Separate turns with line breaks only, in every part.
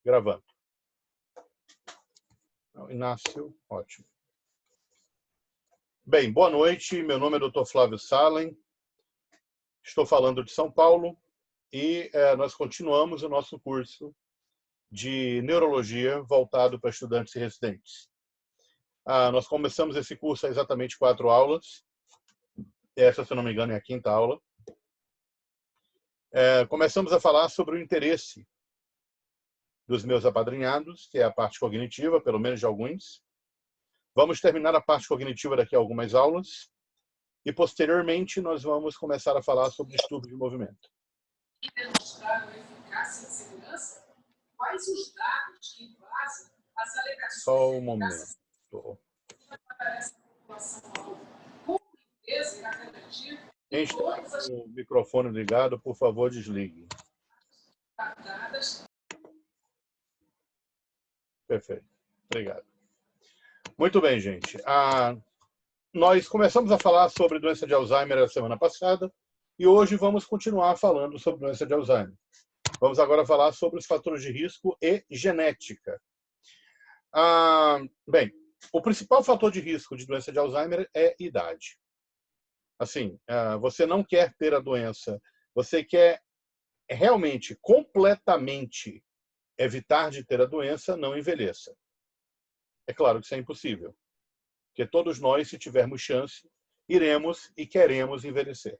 Gravando. Inácio, ótimo. Bem, boa noite. Meu nome é Dr. Flávio Salem. Estou falando de São Paulo e nós continuamos o nosso curso de neurologia voltado para estudantes e residentes. Nós começamos esse curso há exatamente 4 aulas. Essa, se eu não me engano, é a 5ª aula. Começamos a falar sobre o interesse dos meus apadrinhados, que é a parte cognitiva, pelo menos de alguns. Vamos terminar a parte cognitiva daqui a algumas aulas. E, posteriormente, nós vamos começar a falar sobre distúrbio de movimento.
E demonstraram eficácia e segurança? Quais os dados que embasam as alegações
Só um
de
momento.
para essa população-alvo? Com certeza irá garantir
Quem está com o microfone ligado, por favor, desligue.
dadas.
Perfeito. Obrigado. Muito bem, gente. Nós começamos a falar sobre doença de Alzheimer na semana passada e hoje vamos continuar falando sobre doença de Alzheimer. Vamos agora falar sobre os fatores de risco e genética. Bem, o principal fator de risco de doença de Alzheimer é idade. Assim, você não quer ter a doença, você quer realmente, completamente evitar de ter a doença, não envelheça. É claro que isso é impossível. Porque todos nós, se tivermos chance, iremos e queremos envelhecer.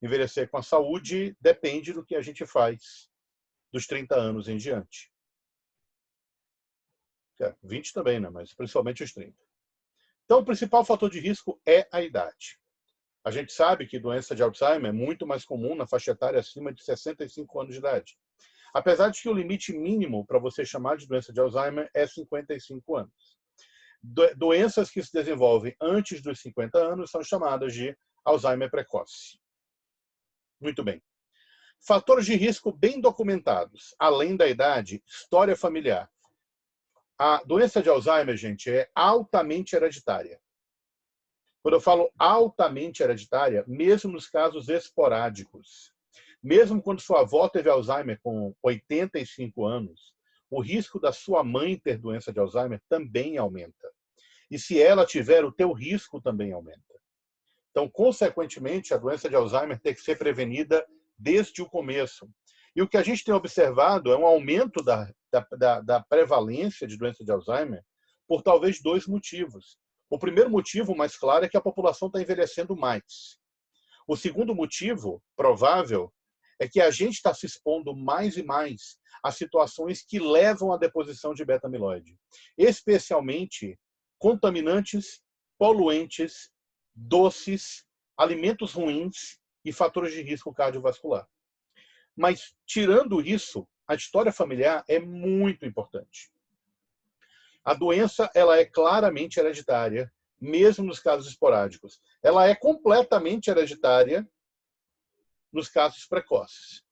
Envelhecer com a saúde depende do que a gente faz dos 30 anos em diante. 20 também, né? Mas principalmente os 30. Então, o principal fator de risco é a idade. A gente sabe que doença de Alzheimer é muito mais comum na faixa etária acima de 65 anos de idade. Apesar de que o limite mínimo para você chamar de doença de Alzheimer é 55 anos. Doenças que se desenvolvem antes dos 50 anos são chamadas de Alzheimer precoce. Muito bem. Fatores de risco bem documentados, além da idade, história familiar. A doença de Alzheimer, gente, é altamente hereditária. Quando eu falo altamente hereditária, mesmo nos casos esporádicos, mesmo quando sua avó teve Alzheimer com 85 anos, o risco da sua mãe ter doença de Alzheimer também aumenta. E se ela tiver, o teu risco também aumenta. Então, consequentemente, a doença de Alzheimer tem que ser prevenida desde o começo. E o que a gente tem observado é um aumento da prevalência de doença de Alzheimer por talvez 2 motivos. O primeiro motivo, mais claro, é que a população está envelhecendo mais. O segundo motivo, provável, é que a gente está se expondo mais e mais a situações que levam à deposição de beta-amiloide, especialmente contaminantes, poluentes, doces, alimentos ruins e fatores de risco cardiovascular. Mas, tirando isso, a história familiar é muito importante. A doença ela é claramente hereditária, mesmo nos casos esporádicos. Ela é completamente hereditária nos casos precoces.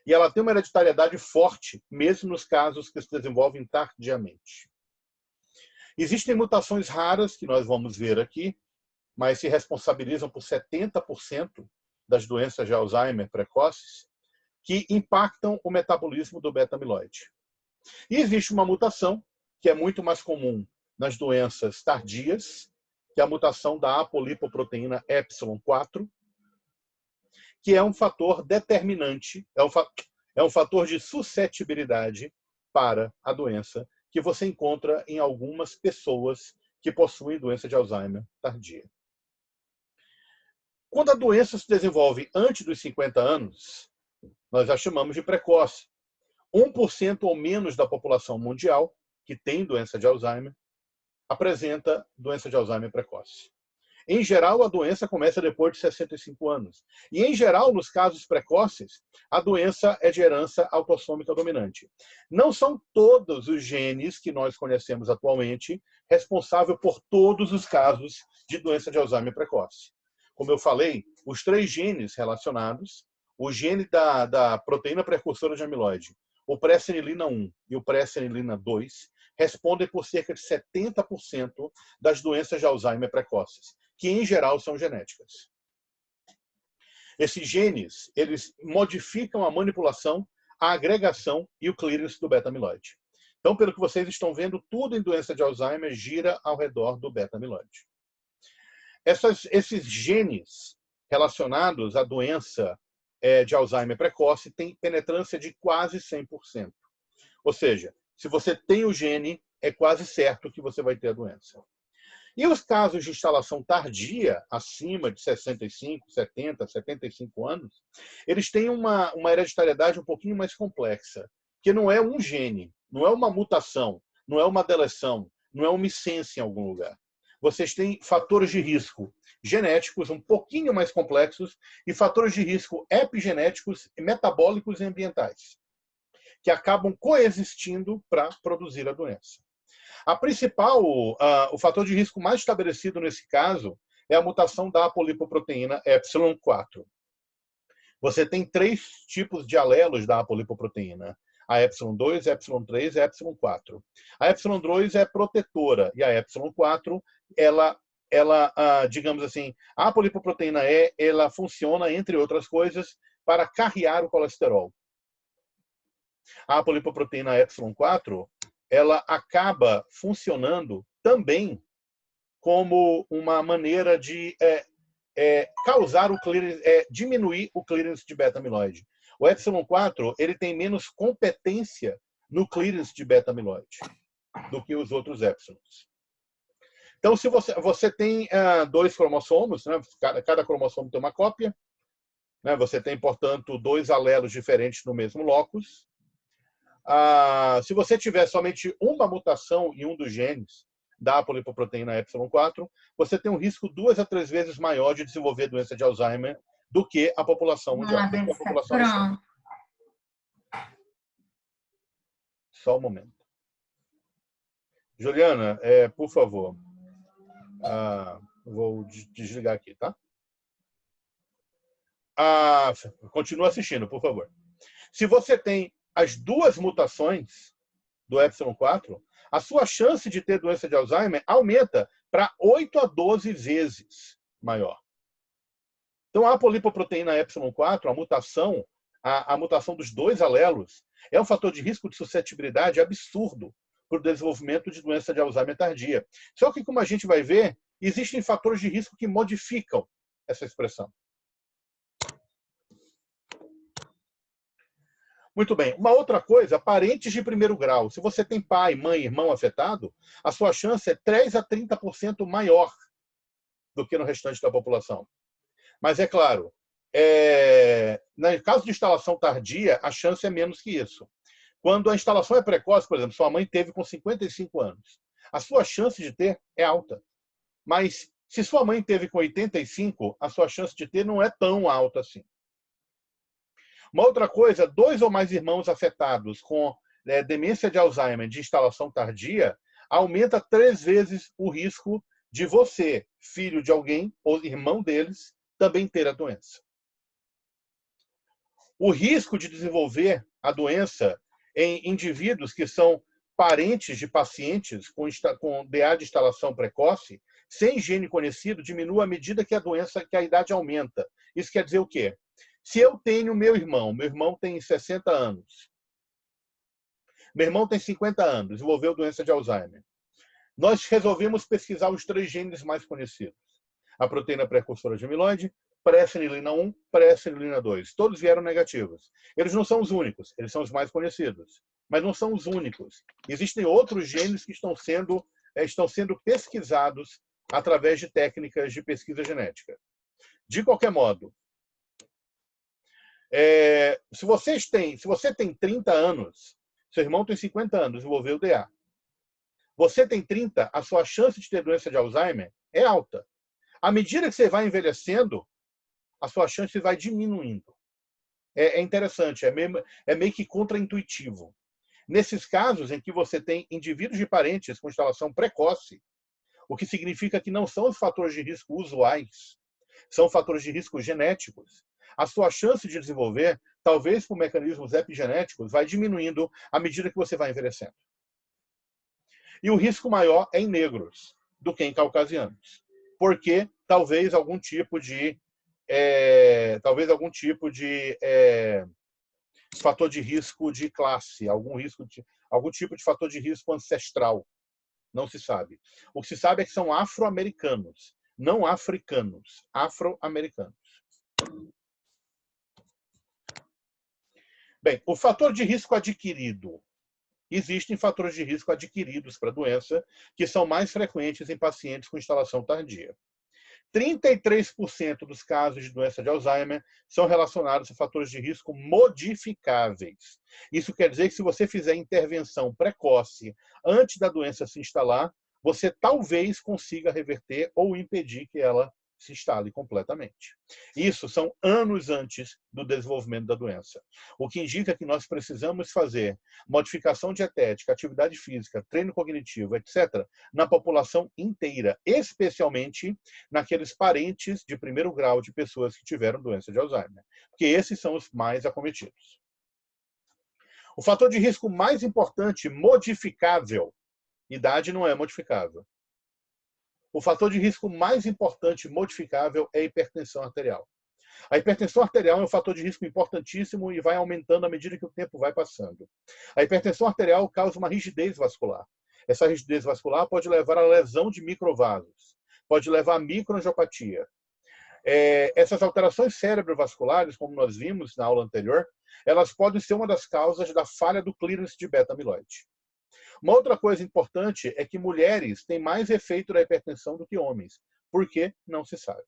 E ela tem uma hereditariedade forte, mesmo nos casos que se desenvolvem tardiamente. Existem mutações raras, que nós vamos ver aqui, mas se responsabilizam por 70% das doenças de Alzheimer precoces, que impactam o metabolismo do beta-amiloide. E existe uma mutação, que é muito mais comum nas doenças tardias, que é a mutação da apolipoproteína epsilon-4, que é um fator determinante, é um fator de suscetibilidade para a doença, que você encontra em algumas pessoas que possuem doença de Alzheimer tardia. Quando a doença se desenvolve antes dos 50 anos, nós já chamamos de precoce. 1% ou menos da população mundial que tem doença de Alzheimer apresenta doença de Alzheimer precoce. Em geral, a doença começa depois de 65 anos. E, em geral, nos casos precoces, a doença é de herança autossômica dominante. Não são todos os genes que nós conhecemos atualmente responsáveis por todos os casos de doença de Alzheimer precoce. Como eu falei, os 3 genes relacionados, o gene da proteína precursora de amiloide, o pré-senilina 1 e o pré-senilina 2, respondem por cerca de 70% das doenças de Alzheimer precoces, que em geral são genéticas. Esses genes, eles modificam a manipulação a agregação e o clearance do beta-amiloide. Então, pelo que vocês estão vendo, tudo em doença de Alzheimer gira ao redor do beta-amiloide. Esses genes relacionados à doença de Alzheimer precoce têm penetrância de quase 100%. Ou seja, se você tem o gene, é quase certo que você vai ter a doença. E os casos de instalação tardia, acima de 65, 70, 75 anos, eles têm uma hereditariedade um pouquinho mais complexa, que não é um gene, não é uma mutação, não é uma deleção, não é uma micência em algum lugar. Vocês têm fatores de risco genéticos um pouquinho mais complexos e fatores de risco epigenéticos, metabólicos e ambientais, que acabam coexistindo para produzir a doença. O fator de risco mais estabelecido nesse caso é a mutação da apolipoproteína epsilon-4. Você tem 3 tipos de alelos da apolipoproteína: a epsilon-2, a epsilon-3 e a epsilon-4. A epsilon-2 é protetora e a epsilon-4, digamos assim, a apolipoproteína ela funciona, entre outras coisas, para carrear o colesterol. A apolipoproteína epsilon-4 ela acaba funcionando também como uma maneira de causar o clearance, diminuir o clearance de beta-amiloide. O epsilon-4 ele tem menos competência no clearance de beta-amiloide do que os outros épsilons. Então, se você tem 2 cromossomos, né, cada cromossomo tem uma cópia, né, você tem, portanto, 2 alelos diferentes no mesmo locus. Se você tiver somente uma mutação em um dos genes da apolipoproteína epsilon-4, você tem um risco 2 a 3 vezes maior de desenvolver doença de Alzheimer do que a população mundial.
Pronto.
Só um momento. Juliana, por favor. Vou desligar aqui, tá? Continua assistindo, por favor. Se você tem as 2 mutações do epsilon-4, a sua chance de ter doença de Alzheimer aumenta para 8 a 12 vezes maior. Então, a apolipoproteína epsilon-4, a mutação dos 2 alelos, é um fator de risco de suscetibilidade absurdo para o desenvolvimento de doença de Alzheimer tardia. Só que, como a gente vai ver, existem fatores de risco que modificam essa expressão. Muito bem. Uma outra coisa, parentes de primeiro grau. Se você tem pai, mãe, irmão afetado, a sua chance é 3 a 30% maior do que no restante da população. Mas, é claro, no caso de instalação tardia, a chance é menos que isso. Quando a instalação é precoce, por exemplo, sua mãe teve com 55 anos, a sua chance de ter é alta. Mas, se sua mãe teve com 85, a sua chance de ter não é tão alta assim. Uma outra coisa, 2 ou mais irmãos afetados com demência de Alzheimer de instalação tardia aumenta 3 vezes o risco de você, filho de alguém ou irmão deles, também ter a doença. O risco de desenvolver a doença em indivíduos que são parentes de pacientes com DA de instalação precoce, sem gene conhecido, diminui à medida que a idade aumenta. Isso quer dizer o quê? Se eu tenho meu irmão tem 60 anos, meu irmão tem 50 anos, desenvolveu doença de Alzheimer. Nós resolvemos pesquisar os 3 genes mais conhecidos. A proteína precursora de amiloide, pré-senilina 1, pré-senilina 2. Todos vieram negativos. Eles não são os únicos, eles são os mais conhecidos. Mas não são os únicos. Existem outros genes que estão sendo pesquisados através de técnicas de pesquisa genética. De qualquer modo, se você tem 30 anos, seu irmão tem 50 anos, desenvolveu DA. Você tem 30, a sua chance de ter doença de Alzheimer é alta. À medida que você vai envelhecendo, a sua chance vai diminuindo. É interessante, é meio que contraintuitivo. Nesses casos em que você tem indivíduos de parentes com instalação precoce, o que significa que não são os fatores de risco usuais, são fatores de risco genéticos, a sua chance de desenvolver, talvez por mecanismos epigenéticos, vai diminuindo à medida que você vai envelhecendo. E o risco maior é em negros do que em caucasianos, porque talvez algum tipo de fator de risco de classe, algum tipo de fator de risco ancestral. Não se sabe. O que se sabe é que são afro-americanos, não africanos, afro-americanos. Bem, o fator de risco adquirido. Existem fatores de risco adquiridos para a doença que são mais frequentes em pacientes com instalação tardia. 33% dos casos de doença de Alzheimer são relacionados a fatores de risco modificáveis. Isso quer dizer que se você fizer intervenção precoce antes da doença se instalar, você talvez consiga reverter ou impedir que ela se instale completamente. Isso são anos antes do desenvolvimento da doença. O que indica que nós precisamos fazer modificação dietética, atividade física, treino cognitivo, etc., na população inteira, especialmente naqueles parentes de primeiro grau de pessoas que tiveram doença de Alzheimer, porque esses são os mais acometidos. O fator de risco mais importante, modificável, idade não é modificável. O fator de risco mais importante modificável é a hipertensão arterial. A hipertensão arterial é um fator de risco importantíssimo e vai aumentando à medida que o tempo vai passando. A hipertensão arterial causa uma rigidez vascular. Essa rigidez vascular pode levar à lesão de microvasos, pode levar à microangiopatia. Essas alterações cerebrovasculares, como nós vimos na aula anterior, elas podem ser uma das causas da falha do clearance de beta-amiloide. Uma outra coisa importante é que mulheres têm mais efeito da hipertensão do que homens. Por quê? Não se sabe.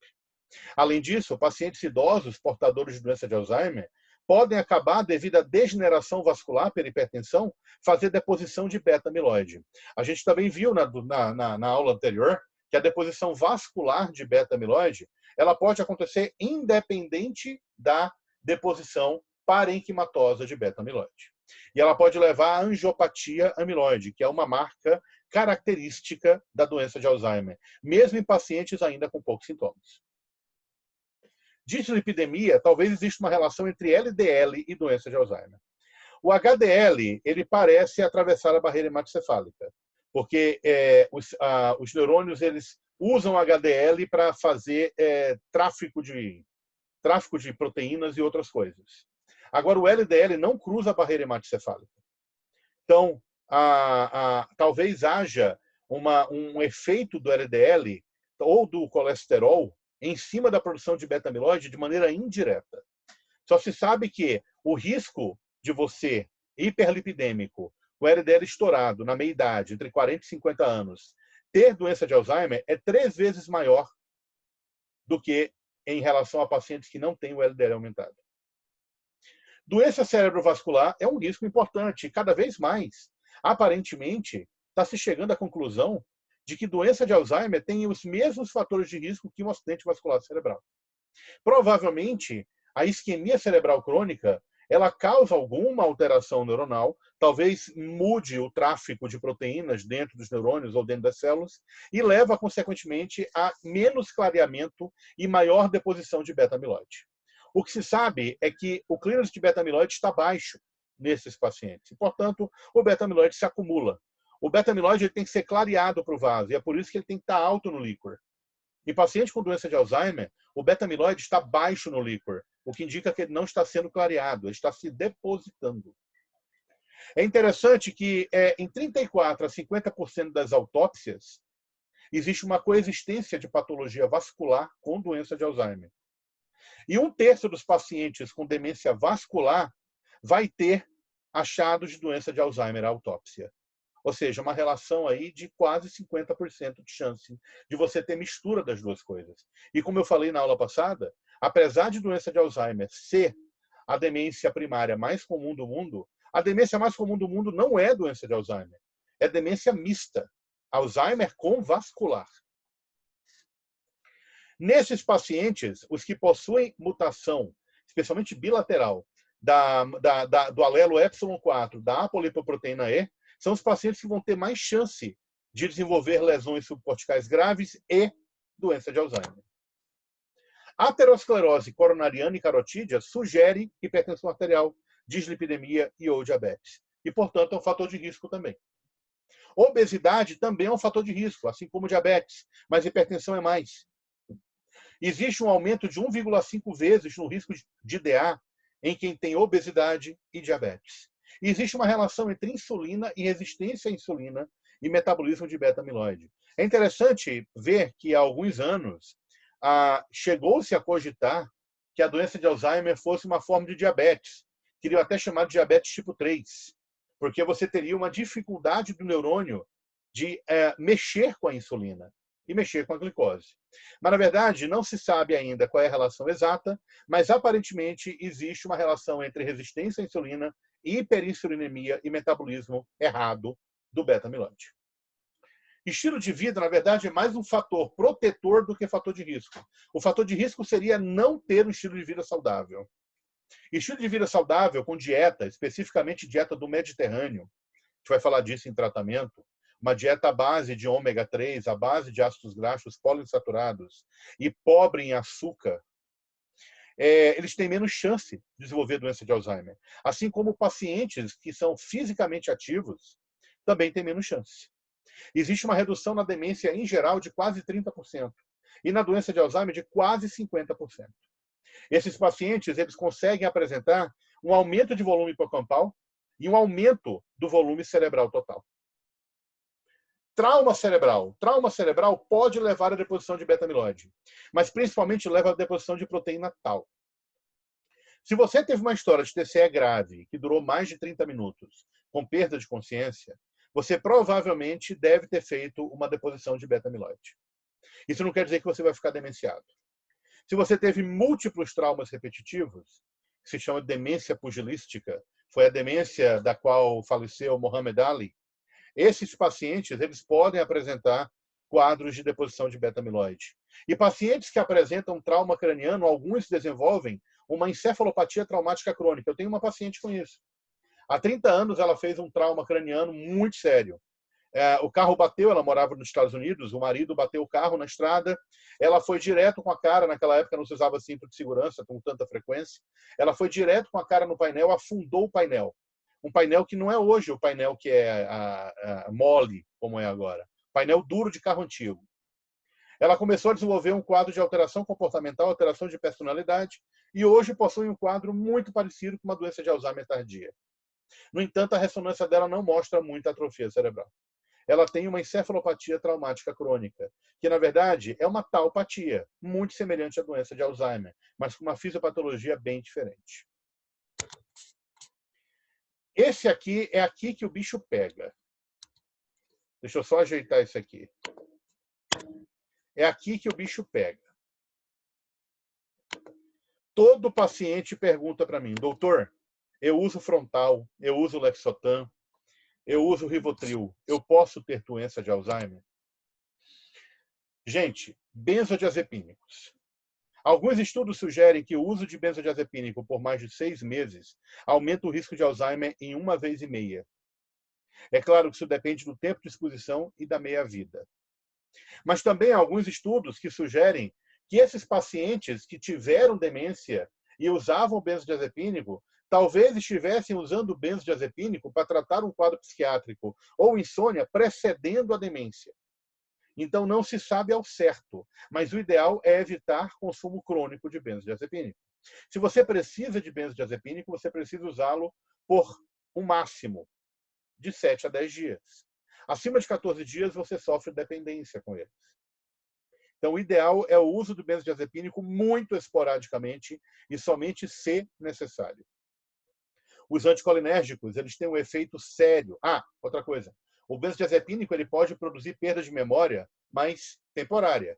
Além disso, pacientes idosos portadores de doença de Alzheimer podem acabar, devido à degeneração vascular pela hipertensão, fazer deposição de beta-amiloide. A gente também viu na aula anterior que a deposição vascular de beta-amiloide ela pode acontecer independente da deposição parenquimatosa de beta-amiloide. E ela pode levar à angiopatia amiloide, que é uma marca característica da doença de Alzheimer, mesmo em pacientes ainda com poucos sintomas. Dislipidemia, talvez exista uma relação entre LDL e doença de Alzheimer. O HDL, ele parece atravessar a barreira hematocefálica, porque os neurônios eles usam HDL para fazer tráfico de proteínas e outras coisas. Agora, o LDL não cruza a barreira hematocefálica. Então, talvez haja um efeito do LDL ou do colesterol em cima da produção de beta-amiloide de maneira indireta. Só se sabe que o risco de você, hiperlipidêmico, com LDL estourado na meia-idade, entre 40 e 50 anos, ter doença de Alzheimer é 3 vezes maior do que em relação a pacientes que não têm o LDL aumentado. Doença cerebrovascular é um risco importante. Cada vez mais, aparentemente, está se chegando à conclusão de que doença de Alzheimer tem os mesmos fatores de risco que um acidente vascular cerebral. Provavelmente, a isquemia cerebral crônica ela causa alguma alteração neuronal, talvez mude o tráfego de proteínas dentro dos neurônios ou dentro das células e leva, consequentemente, a menos clareamento e maior deposição de beta-amiloide. O que se sabe é que o clearance de beta-amiloide está baixo nesses pacientes. E, portanto, o beta-amiloide se acumula. O beta-amiloide tem que ser clareado para o vaso, e é por isso que ele tem que estar alto no líquor. Em paciente com doença de Alzheimer, o beta-amiloide está baixo no líquor, o que indica que ele não está sendo clareado, ele está se depositando. É interessante que em 34% a 50% das autópsias existe uma coexistência de patologia vascular com doença de Alzheimer. E 1/3 dos pacientes com demência vascular vai ter achados de doença de Alzheimer à autópsia. Ou seja, uma relação aí de quase 50% de chance de você ter mistura das duas coisas. E como eu falei na aula passada, apesar de doença de Alzheimer ser a demência primária mais comum do mundo, a demência mais comum do mundo não é doença de Alzheimer. É demência mista. Alzheimer com vascular. Nesses pacientes, os que possuem mutação, especialmente bilateral, do alelo ε4 da apolipoproteína E, são os pacientes que vão ter mais chance de desenvolver lesões subcorticais graves e doença de Alzheimer. A aterosclerose coronariana e carotídea sugere hipertensão arterial, dislipidemia e ou diabetes. E, portanto, é um fator de risco também. Obesidade também é um fator de risco, assim como diabetes, mas hipertensão é mais. Existe um aumento de 1,5 vezes no risco de DA em quem tem obesidade e diabetes. E existe uma relação entre insulina e resistência à insulina e metabolismo de beta-amiloide. É interessante ver que há alguns anos chegou-se a cogitar que a doença de Alzheimer fosse uma forma de diabetes. Queriam até chamar de diabetes tipo 3, porque você teria uma dificuldade do neurônio de mexer com a insulina e mexer com a glicose. Mas, na verdade, não se sabe ainda qual é a relação exata, mas aparentemente existe uma relação entre resistência à insulina, hiperinsulinemia e metabolismo errado do beta-amiloide. Estilo de vida, na verdade, é mais um fator protetor do que fator de risco. O fator de risco seria não ter um estilo de vida saudável. Estilo de vida saudável com dieta, especificamente dieta do Mediterrâneo, a gente vai falar disso em tratamento, uma dieta à base de ômega 3, à base de ácidos graxos poliinsaturados e pobre em açúcar, eles têm menos chance de desenvolver doença de Alzheimer. Assim como pacientes que são fisicamente ativos também têm menos chance. Existe uma redução na demência em geral de quase 30% e na doença de Alzheimer de quase 50%. Esses pacientes eles conseguem apresentar um aumento de volume hipocampal e um aumento do volume cerebral total. Trauma cerebral pode levar à deposição de beta-amiloide, mas principalmente leva à deposição de proteína tau. Se você teve uma história de TCE grave que durou mais de 30 minutos, com perda de consciência, você provavelmente deve ter feito uma deposição de beta-amiloide. Isso não quer dizer que você vai ficar demenciado. Se você teve múltiplos traumas repetitivos, que se chama de demência pugilística, foi a demência da qual faleceu Muhammad Ali, esses pacientes eles podem apresentar quadros de deposição de beta-amiloide. E pacientes que apresentam trauma craniano, alguns desenvolvem uma encefalopatia traumática crônica. Eu tenho uma paciente com isso. Há 30 anos ela fez um trauma craniano muito sério. O carro bateu, ela morava nos Estados Unidos, o marido bateu o carro na estrada, ela foi direto com a cara, naquela época não se usava cinto de segurança com tanta frequência, ela foi direto com a cara no painel, afundou o painel. Um painel que não é hoje o painel que é mole, como é agora. Painel duro de carro antigo. Ela começou a desenvolver um quadro de alteração comportamental, alteração de personalidade, e hoje possui um quadro muito parecido com uma doença de Alzheimer tardia. No entanto, a ressonância dela não mostra muita atrofia cerebral. Ela tem uma encefalopatia traumática crônica, que, na verdade, é uma taupatia, muito semelhante à doença de Alzheimer, mas com uma fisiopatologia bem diferente. Esse aqui é aqui que o bicho pega. Deixa eu só ajeitar isso aqui. É aqui que o bicho pega. Todo paciente pergunta para mim, doutor, eu uso Frontal, eu uso Lexotan, eu uso Rivotril, eu posso ter doença de Alzheimer? Gente, benzodiazepínicos. Alguns estudos sugerem que o uso de benzodiazepínico por mais de 6 meses aumenta o risco de Alzheimer em 1,5 vezes. É claro que isso depende do tempo de exposição e da meia-vida. Mas também há alguns estudos que sugerem que esses pacientes que tiveram demência e usavam benzodiazepínico talvez estivessem usando o benzodiazepínico para tratar um quadro psiquiátrico ou insônia precedendo a demência. Então, não se sabe ao certo, mas o ideal é evitar consumo crônico de benzodiazepínico. Se você precisa de benzodiazepínico, você precisa usá-lo por um máximo de 7 a 10 dias. Acima de 14 dias, você sofre dependência com eles. Então, o ideal é o uso do benzodiazepínico muito esporadicamente e somente se necessário. Os anticolinérgicos, eles têm um efeito sério. Outra coisa. O benzodiazepínico ele pode produzir perda de memória, mas temporária,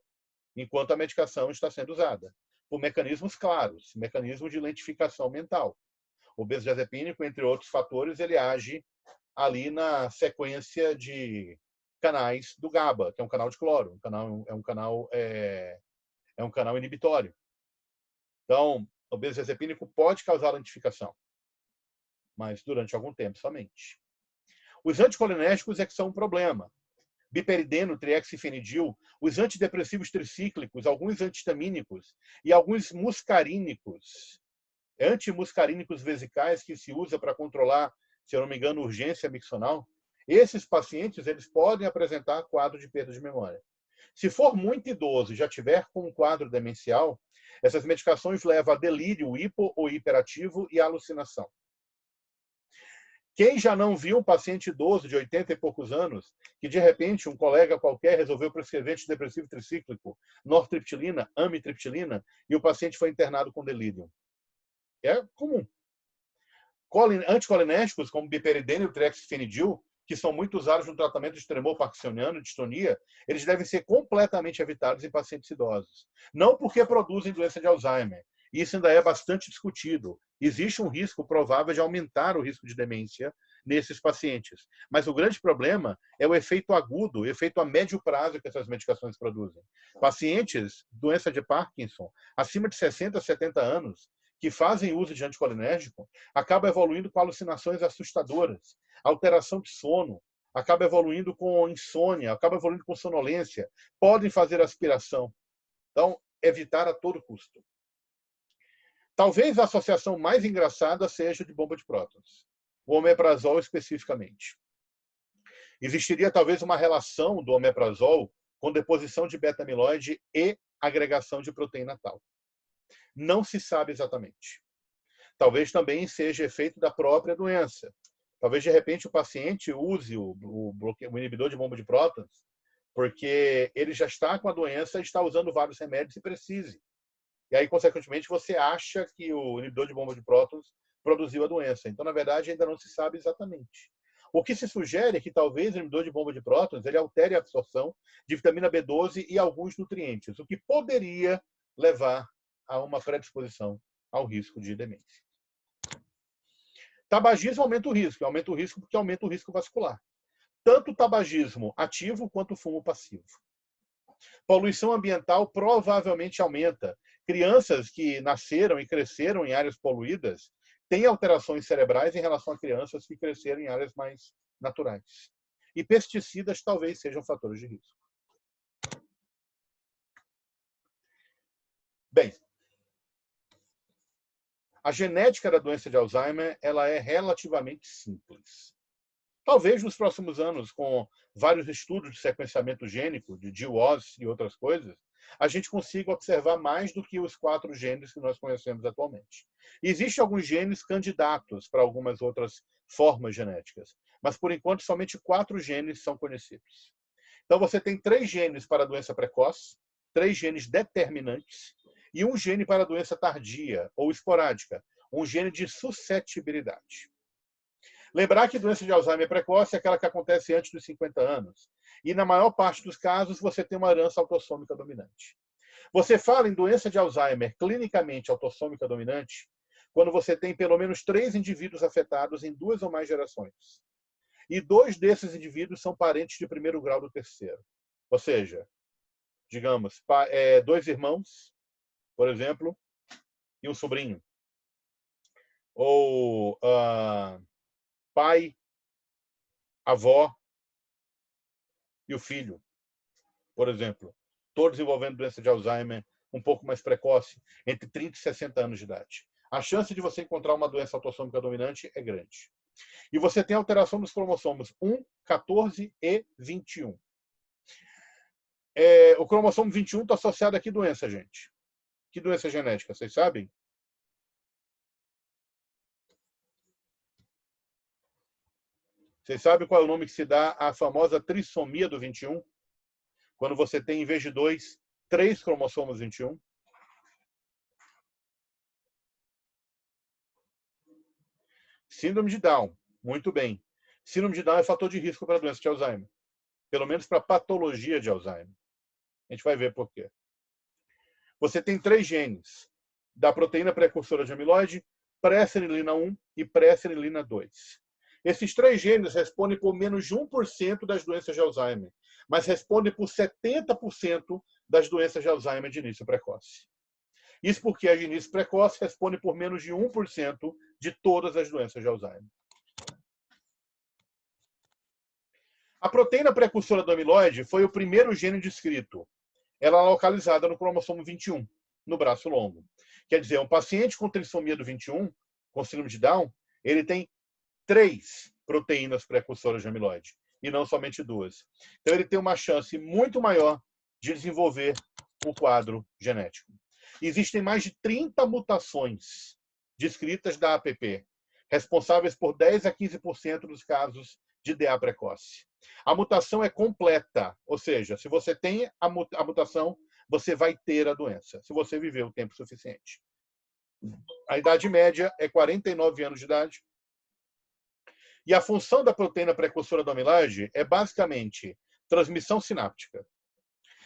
enquanto a medicação está sendo usada, por mecanismos claros, mecanismos de lentificação mental. O benzodiazepínico, entre outros fatores, ele age ali na sequência de canais do GABA, que é um canal de cloro, é um canal inibitório. Então, o benzodiazepínico pode causar lentificação, mas durante algum tempo somente. Os anticolinérgicos é que são um problema. Biperideno, triexifenidil, os antidepressivos tricíclicos, alguns antihistamínicos e alguns muscarínicos, antimuscarínicos vesicais que se usa para controlar, se eu não me engano, urgência miccional. Esses pacientes eles podem apresentar quadro de perda de memória. Se for muito idoso e já tiver com um quadro demencial, Essas medicações levam a delírio hipo ou hiperativo e alucinação. Quem já não viu um paciente idoso de 80 e poucos anos, que de repente um colega qualquer resolveu prescrever antidepressivo tricíclico, nortriptilina, amitriptilina, e o paciente foi internado com delírio? É comum. Anticolinérgicos, como biperidina e o trexfenidil, que são muito usados no tratamento de tremor parkinsoniano e distonia, eles devem ser completamente evitados em pacientes idosos. Não porque produzem doença de Alzheimer. Isso ainda é bastante discutido. Existe um risco provável de aumentar o risco de demência nesses pacientes. Mas o grande problema é o efeito agudo, o efeito a médio prazo que essas medicações produzem. Pacientes, doença de Parkinson, acima de 60, 70 anos, que fazem uso de anticolinérgico, acaba evoluindo com alucinações assustadoras, alteração de sono, acaba evoluindo com insônia, acaba evoluindo com sonolência, podem fazer aspiração. Então, evitar a todo custo. Talvez a associação mais engraçada seja de bomba de prótons, o omeprazol especificamente. Existiria talvez uma relação do omeprazol com deposição de beta-amiloide e agregação de proteína tau. Não se sabe exatamente. Talvez também seja efeito da própria doença. Talvez, de repente, o paciente use o inibidor de bomba de prótons porque ele já está com a doença e está usando vários remédios e precise. E aí, consequentemente, você acha que o inibidor de bomba de prótons produziu a doença. Então, na verdade, ainda não se sabe exatamente. O que se sugere é que talvez o inibidor de bomba de prótons ele altere a absorção de vitamina B12 e alguns nutrientes, o que poderia levar a uma predisposição ao risco de demência. Tabagismo aumenta o risco porque aumenta o risco vascular. Tanto o tabagismo ativo quanto o fumo passivo. Poluição ambiental provavelmente aumenta. Crianças que nasceram e cresceram em áreas poluídas têm alterações cerebrais em relação a crianças que cresceram em áreas mais naturais. E pesticidas talvez sejam fatores de risco. Bem, a genética da doença de Alzheimer ela é relativamente simples. Talvez nos próximos anos, com vários estudos de sequenciamento gênico, de GWAS e outras coisas, a gente consiga observar mais do que os 4 genes que nós conhecemos atualmente. Existem alguns genes candidatos para algumas outras formas genéticas, mas por enquanto somente 4 genes são conhecidos. Então você tem 3 genes para a doença precoce, 3 genes determinantes e um gene para a doença tardia ou esporádica, um gene de suscetibilidade. Lembrar que doença de Alzheimer precoce é aquela que acontece antes dos 50 anos. E, na maior parte dos casos, você tem uma herança autossômica dominante. Você fala em doença de Alzheimer clinicamente autossômica dominante quando você tem pelo menos 3 indivíduos afetados em 2 ou mais gerações. E 2 desses indivíduos são parentes de primeiro grau do terceiro. Ou seja, digamos, 2 irmãos, por exemplo, e um sobrinho. Ou pai, avó e o filho, por exemplo, todos envolvendo doença de Alzheimer um pouco mais precoce, entre 30 e 60 anos de idade. A chance de você encontrar uma doença autossômica dominante é grande. E você tem alteração dos cromossomos 1, 14 e 21. O cromossomo 21 está associado a que doença, gente? Que doença genética, vocês sabem? Vocês sabem qual é o nome que se dá à famosa trissomia do 21? Quando você tem, em vez de 2, 3 cromossomos 21? Síndrome de Down. Muito bem. Síndrome de Down é fator de risco para a doença de Alzheimer. Pelo menos para a patologia de Alzheimer. A gente vai ver por quê. Você tem 3 genes da proteína precursora de amiloide, pré-senilina 1 e pré-senilina 2. Esses 3 genes respondem por menos de 1% das doenças de Alzheimer, mas respondem por 70% das doenças de Alzheimer de início precoce. Isso porque a de início precoce responde por menos de 1% de todas as doenças de Alzheimer. A proteína precursora do amiloide foi o primeiro gene descrito. Ela é localizada no cromossomo 21, no braço longo. Quer dizer, um paciente com trissomia do 21, com síndrome de Down, ele tem 3 proteínas precursoras de amiloide, e não somente 2. Então, ele tem uma chance muito maior de desenvolver o quadro genético. Existem mais de 30 mutações descritas da APP, responsáveis por 10 a 15% dos casos de DA precoce. A mutação é completa, ou seja, se você tem a mutação, você vai ter a doença, se você viver o tempo suficiente. A idade média é 49 anos de idade. E a função da proteína precursora da amilase é basicamente transmissão sináptica.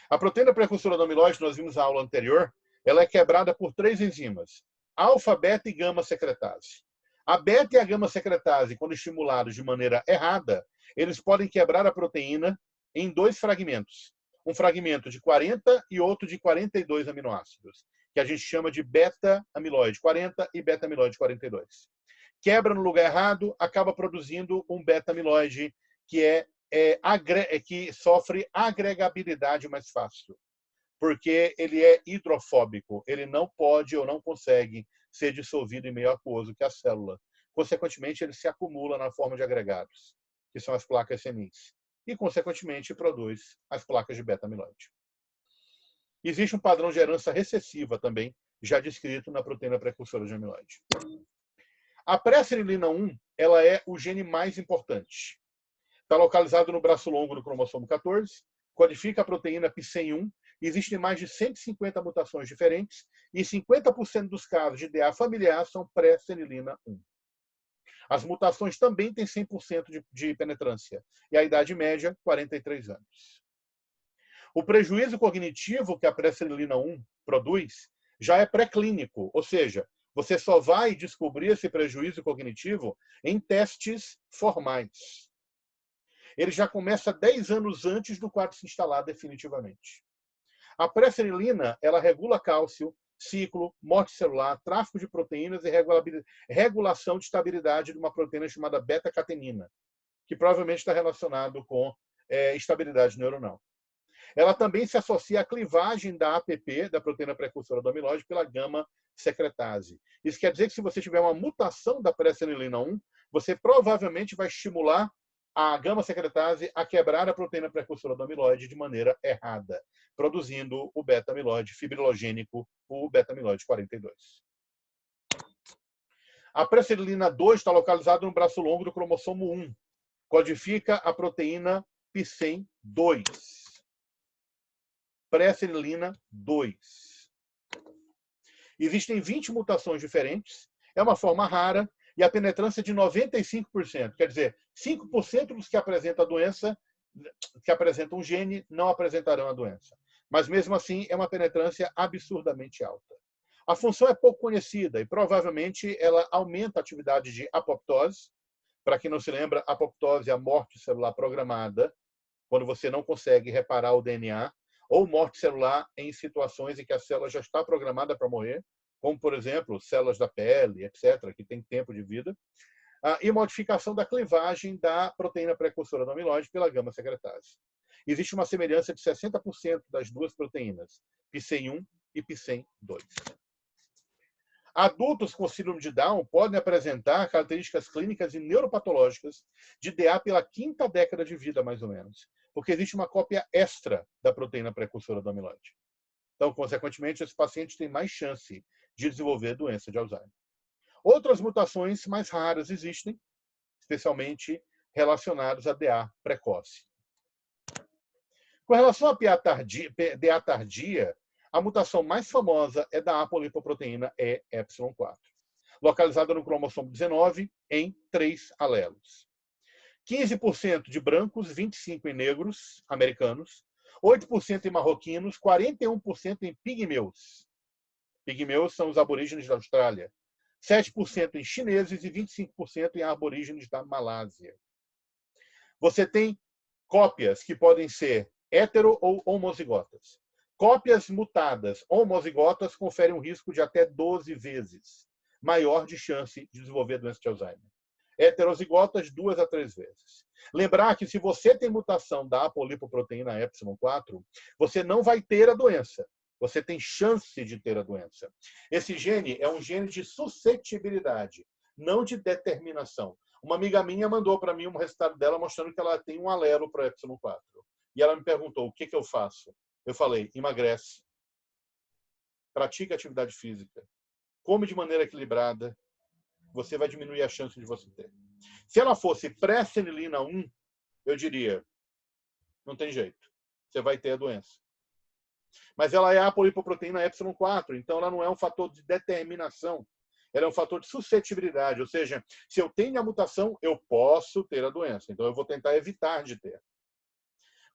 A proteína precursora da amilose, nós vimos na aula anterior, ela é quebrada por 3 enzimas: alfa, beta e gama secretase. A beta e a gama secretase, quando estimulados de maneira errada, eles podem quebrar a proteína em 2 fragmentos. Um fragmento de 40 e outro de 42 aminoácidos, que a gente chama de beta-amiloide 40 e beta-amiloide 42. Quebra no lugar errado, acaba produzindo um beta-amiloide que sofre agregabilidade mais fácil, porque ele é hidrofóbico, ele não pode ou não consegue ser dissolvido em meio aquoso, que é a célula. Consequentemente, ele se acumula na forma de agregados, que são as placas senis, e, consequentemente, produz as placas de beta-amiloide. Existe um padrão de herança recessiva também, já descrito na proteína precursora de amiloide. A pré-cenilina 1, ela é o gene mais importante. Está localizado no braço longo do cromossomo 14, codifica a proteína PICEN1. Existem mais de 150 mutações diferentes e 50% dos casos de DA familiar são pré-cenilina 1. As mutações também têm 100% de penetrância e a idade média, 43 anos. O prejuízo cognitivo que a pré-cenilina 1 produz já é pré-clínico, ou seja, você só vai descobrir esse prejuízo cognitivo em testes formais. Ele já começa 10 anos antes do quadro se instalar definitivamente. A pré-cenilina, ela regula cálcio, ciclo, morte celular, tráfico de proteínas e regulação de estabilidade de uma proteína chamada beta-catenina, que provavelmente está relacionado com estabilidade neuronal. Ela também se associa à clivagem da APP, da proteína precursora do amiloide, pela gama-secretase. Isso quer dizer que se você tiver uma mutação da pré-cenilina 1, você provavelmente vai estimular a gama-secretase a quebrar a proteína precursora do amiloide de maneira errada, produzindo o beta-amiloide fibrilogênico, o beta-amiloide 42. A pré-cenilina 2 está localizada no braço longo do cromossomo 1. Codifica a proteína PICEN2. Pré-cenilina 2. Existem 20 mutações diferentes, é uma forma rara, e a penetrância de 95%. Quer dizer, 5% dos que apresentam a doença, que apresentam um gene, não apresentarão a doença. Mas, mesmo assim, é uma penetrância absurdamente alta. A função é pouco conhecida e, provavelmente, ela aumenta a atividade de apoptose. Para quem não se lembra, apoptose é a morte celular programada, quando você não consegue reparar o DNA, ou morte celular em situações em que a célula já está programada para morrer, como, por exemplo, células da pele, etc., que tem tempo de vida, e modificação da clivagem da proteína precursora do amiloide pela gama-secretase. Existe uma semelhança de 60% das duas proteínas, PICEN1 e PICEN2. Adultos com síndrome de Down podem apresentar características clínicas e neuropatológicas de DA pela 5ª década de vida, mais ou menos, porque existe uma cópia extra da proteína precursora do amiloide. Então, consequentemente, esse paciente tem mais chance de desenvolver doença de Alzheimer. Outras mutações mais raras existem, especialmente relacionadas a DA precoce. Com relação à DA tardia, a mutação mais famosa é da apolipoproteína EY4, localizada no cromossomo 19 em 3 alelos. 15% de brancos, 25% em negros americanos, 8% em marroquinos, 41% em pigmeus. Pigmeus são os aborígenes da Austrália. 7% em chineses e 25% em aborígenes da Malásia. Você tem cópias que podem ser hetero ou homozigotas. Cópias mutadas homozigotas conferem um risco de até 12 vezes maior de chance de desenvolver doença de Alzheimer. Heterozigotas, 2 a 3 vezes. Lembrar que se você tem mutação da apolipoproteína EY4, você não vai ter a doença. Você tem chance de ter a doença. Esse gene é um gene de suscetibilidade, não de determinação. Uma amiga minha mandou para mim um resultado dela mostrando que ela tem um alelo para EY4. E ela me perguntou, o que eu faço? Eu falei, emagrece. pratique atividade física, come de maneira equilibrada, você vai diminuir a chance de você ter. Se ela fosse pré-senilina 1, eu diria, não tem jeito, você vai ter a doença. Mas ela é a apolipoproteína Y4, então ela não é um fator de determinação, ela é um fator de suscetibilidade, ou seja, se eu tenho a mutação, eu posso ter a doença, então eu vou tentar evitar de ter.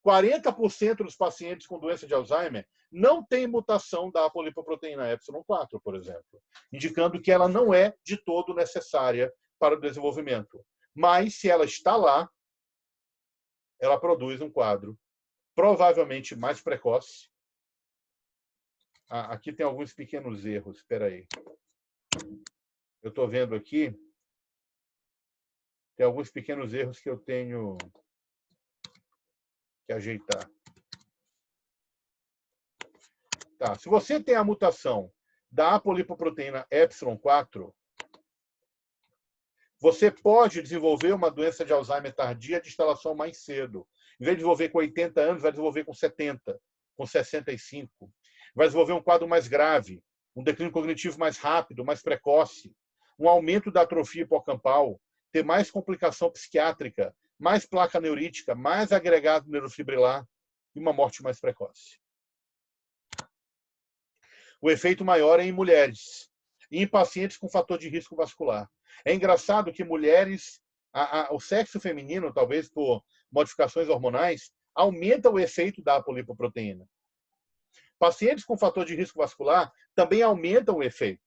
40% dos pacientes com doença de Alzheimer não tem mutação da apolipoproteína Y4, por exemplo, indicando que ela não é de todo necessária para o desenvolvimento. Mas, se ela está lá, ela produz um quadro provavelmente mais precoce. Aqui tem alguns pequenos erros, espera aí. Eu estou vendo aqui, tem alguns pequenos erros que eu tenho que ajeitar. Tá. Se você tem a mutação da apolipoproteína Y4, você pode desenvolver uma doença de Alzheimer tardia de instalação mais cedo. Em vez de desenvolver com 80 anos, vai desenvolver com 70, com 65. Vai desenvolver um quadro mais grave, um declínio cognitivo mais rápido, mais precoce, um aumento da atrofia hipocampal, ter mais complicação psiquiátrica, mais placa neurítica, mais agregado neurofibrilar e uma morte mais precoce. O efeito maior é em mulheres e em pacientes com fator de risco vascular. É engraçado que mulheres, o sexo feminino, talvez por modificações hormonais, aumenta o efeito da apolipoproteína. Pacientes com fator de risco vascular também aumentam o efeito.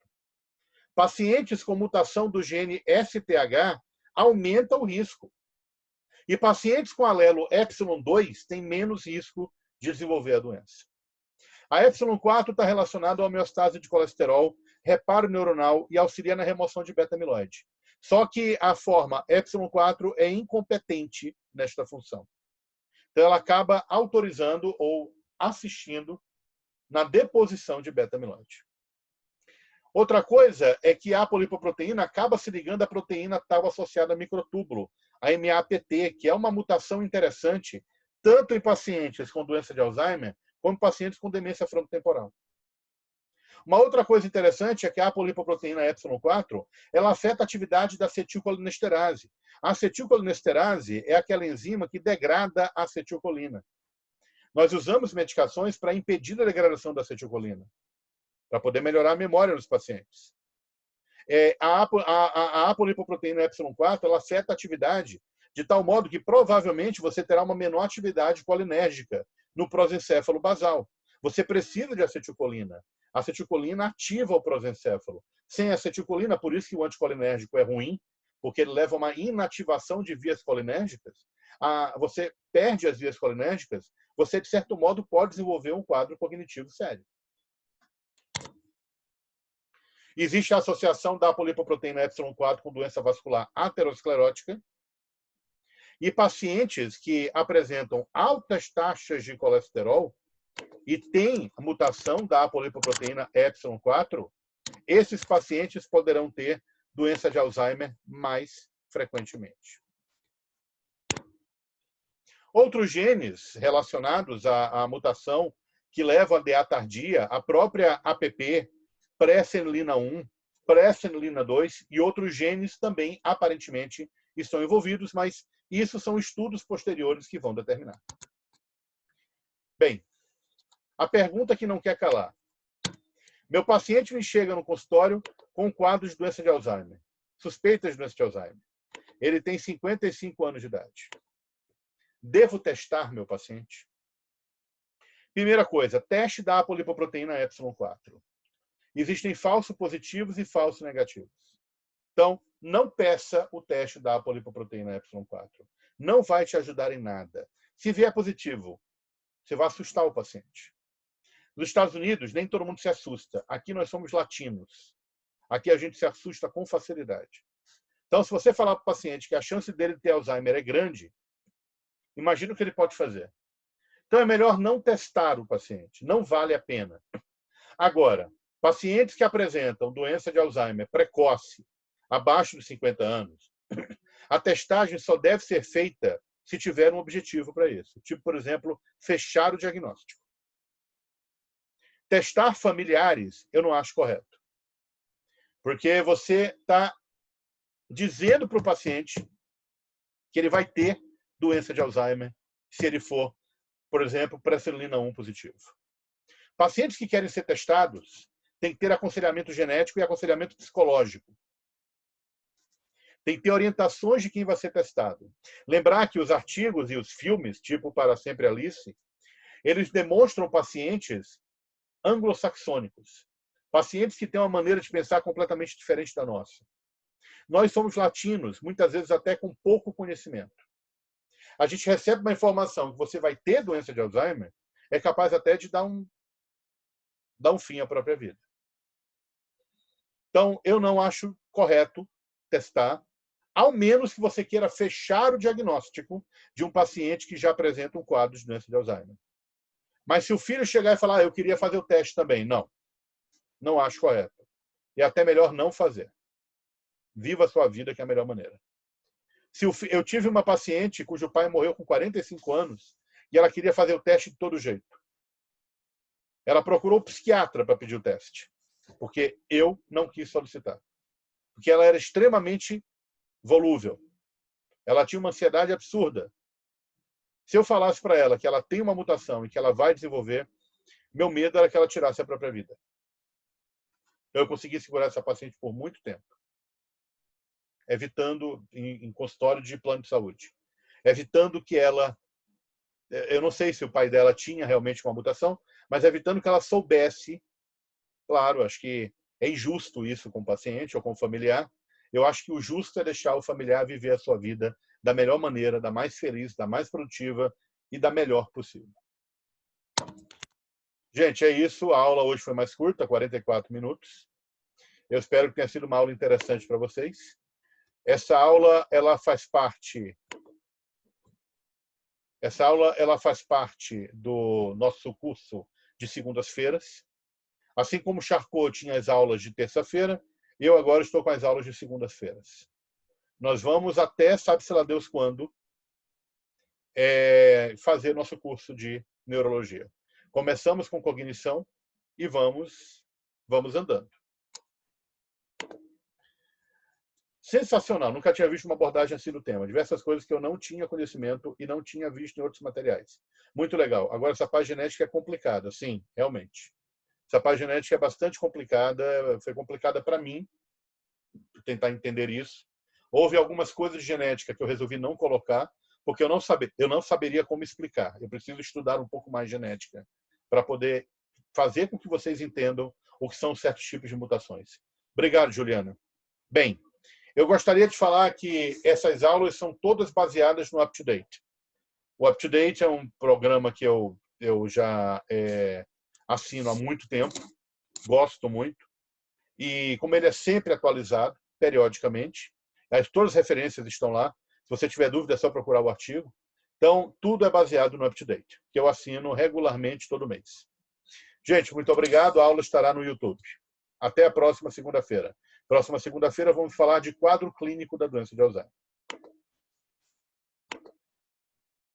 Pacientes com mutação do gene STH aumentam o risco. E pacientes com alelo Y2 têm menos risco de desenvolver a doença. A Y4 está relacionada à homeostase de colesterol, reparo neuronal e auxilia na remoção de beta-amiloide. Só que a forma Y4 é incompetente nesta função. Então, ela acaba autorizando ou assistindo na deposição de beta-amiloide. Outra coisa é que a apolipoproteína acaba se ligando à proteína tal associada a microtúbulo, a MAPT, que é uma mutação interessante tanto em pacientes com doença de Alzheimer como em pacientes com demência frontotemporal. Uma outra coisa interessante é que a apolipoproteína Y4 ela afeta a atividade da acetilcolinesterase. A acetilcolinesterase é aquela enzima que degrada a acetilcolina. Nós usamos medicações para impedir a degradação da acetilcolina, para poder melhorar a memória dos pacientes. A apolipoproteína Y4 ela afeta a atividade de tal modo que provavelmente você terá uma menor atividade colinérgica no prosencéfalo basal. Você precisa de acetilcolina. A acetilcolina ativa o prosencéfalo. Sem acetilcolina, por isso que o anticolinérgico é ruim, porque ele leva a uma inativação de vias colinérgicas. Você perde as vias colinérgicas, você, de certo modo, pode desenvolver um quadro cognitivo sério. Existe a associação da apolipoproteína Y4 com doença vascular aterosclerótica. E pacientes que apresentam altas taxas de colesterol e têm mutação da apolipoproteína Y4, esses pacientes poderão ter doença de Alzheimer mais frequentemente. Outros genes relacionados à mutação que levam à DA tardia, a própria APP, pré-senilina 1, pré-senilina 2 e outros genes também aparentemente estão envolvidos, mas isso são estudos posteriores que vão determinar. Bem, a pergunta que não quer calar. Meu paciente me chega no consultório com um quadro de doença de Alzheimer, suspeita de doença de Alzheimer. Ele tem 55 anos de idade. Devo testar meu paciente? Primeira coisa, teste da apolipoproteína Y4. Existem falsos positivos e falsos negativos. Então, não peça o teste da apolipoproteína Y4. Não vai te ajudar em nada. Se vier positivo, você vai assustar o paciente. Nos Estados Unidos, nem todo mundo se assusta. Aqui nós somos latinos. Aqui a gente se assusta com facilidade. Então, se você falar para o paciente que a chance dele ter Alzheimer é grande, imagina o que ele pode fazer. Então, é melhor não testar o paciente. Não vale a pena. Agora, pacientes que apresentam doença de Alzheimer precoce, abaixo de 50 anos, a testagem só deve ser feita se tiver um objetivo para isso. Tipo, por exemplo, fechar o diagnóstico. Testar familiares, eu não acho correto. Porque você está dizendo para o paciente que ele vai ter doença de Alzheimer se ele for, por exemplo, preferilina 1 positivo. Pacientes que querem ser testados têm que ter aconselhamento genético e aconselhamento psicológico. Tem que ter orientações de quem vai ser testado. Lembrar que os artigos e os filmes, tipo Para Sempre Alice, eles demonstram pacientes anglo-saxônicos. Pacientes que têm uma maneira de pensar completamente diferente da nossa. Nós somos latinos, muitas vezes até com pouco conhecimento. A gente recebe uma informação que você vai ter doença de Alzheimer, é capaz até de dar um fim à própria vida. Então, eu não acho correto testar, ao menos que você queira fechar o diagnóstico de um paciente que já apresenta um quadro de doença de Alzheimer. Mas se o filho chegar e falar, eu queria fazer o teste também, não acho correto. E até melhor não fazer. Viva a sua vida, que é a melhor maneira. Eu tive uma paciente cujo pai morreu com 45 anos e ela queria fazer o teste de todo jeito. Ela procurou o psiquiatra para pedir o teste, porque eu não quis solicitar. Porque ela era extremamente volúvel. Ela tinha uma ansiedade absurda. Se eu falasse para ela que ela tem uma mutação e que ela vai desenvolver, meu medo era que ela tirasse a própria vida. Eu consegui segurar essa paciente por muito tempo, evitando em consultório de plano de saúde, evitando que ela, eu não sei se o pai dela tinha realmente uma mutação, mas evitando que ela soubesse, claro, acho que é injusto isso com o paciente ou com o familiar, eu acho que o justo é deixar o familiar viver a sua vida da melhor maneira, da mais feliz, da mais produtiva e da melhor possível. Gente, é isso. A aula hoje foi mais curta, 44 minutos. Eu espero que tenha sido uma aula interessante para vocês. Essa aula, ela faz parte do nosso curso de segundas-feiras. Assim como o Charcot tinha as aulas de terça-feira, eu agora estou com as aulas de segundas-feiras. Nós vamos até, sabe-se lá Deus quando, fazer nosso curso de neurologia. Começamos com cognição e vamos andando. Sensacional, nunca tinha visto uma abordagem assim do tema. Diversas coisas que eu não tinha conhecimento e não tinha visto em outros materiais. Muito legal. Agora, essa parte genética é complicada, sim, realmente. Essa parte genética é bastante complicada, foi complicada para mim, tentar entender isso. Houve algumas coisas de genética que eu resolvi não colocar, porque eu não saberia como explicar. Eu preciso estudar um pouco mais genética para poder fazer com que vocês entendam o que são certos tipos de mutações. Obrigado, Juliana. Bem, eu gostaria de falar que essas aulas são todas baseadas no UpToDate. O UpToDate é um programa que eu já assino há muito tempo, gosto muito, e como ele é sempre atualizado, periodicamente, todas as referências estão lá. Se você tiver dúvida, é só procurar o artigo. Então, tudo é baseado no UpToDate, que eu assino regularmente todo mês. Gente, muito obrigado. A aula estará no YouTube. Até a próxima segunda-feira. Próxima segunda-feira vamos falar de quadro clínico da doença de Alzheimer.